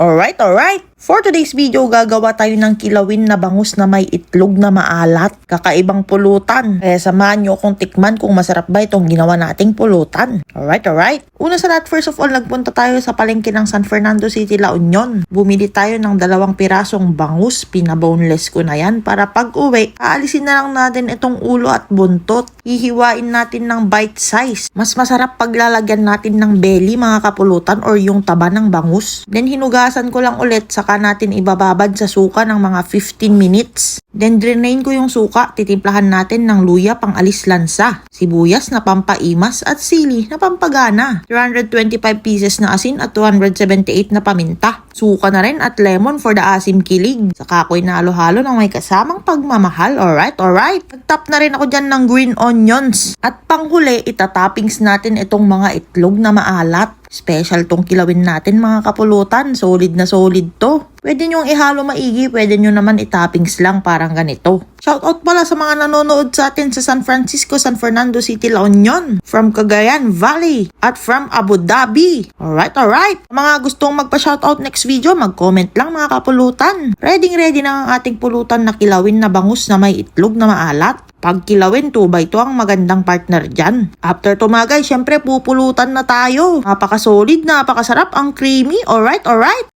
Alright. For today's video, gagawa tayo ng kilawin na bangus na may itlog na maalat. Kakaibang pulutan. Kaya samahan nyo kung tikman kung masarap ba itong ginawa nating pulutan. Alright. Una sa lahat, first of all, nagpunta tayo sa palengke ng San Fernando City, La Union. Bumili tayo ng 2 pirasong bangus. Pinaboneless ko na yan para pag uwi, aalisin na lang natin itong ulo at buntot. Hihiwain natin ng bite size. Mas masarap paglalagyan natin ng belly, mga kapulutan, or yung taba ng bangus. Then hinugasan ko lang ulit, saka natin ibababad sa suka ng mga 15 minutes. Then drainain ko yung suka, titimplahan natin ng luya pang alis lansa, sibuyas na pampaimas at sili na pampagana. 325 pieces na asin at 278 na paminta. Suka na rin at lemon for the asim kilig. Saka ako'y nalo-halo ng may kasamang pagmamahal. Alright. Nagtap na rin ako dyan ng green onions. At panghuli, itatoppings natin itong mga itlog na maalat. Special tong kilawin natin, mga kapulutan. Solid na solid to. Pwede nyong ihalo maigi, pwede nyo naman itoppings lang parang ganito. Shoutout pala sa mga nanonood sa atin sa San Francisco, San Fernando City, La Union, from Cagayan Valley, at from Abu Dhabi. Alright. Mga gustong magpa-shoutout next video, mag-comment lang, mga kapulutan. Ready na ang ating pulutan na kilawin na bangus na may itlog na maalat. Pag kilawin, 2x2 ang magandang partner dyan. After tumagay, syempre pupulutan na tayo. Napaka-solid, napakasarap, ang creamy. Alright.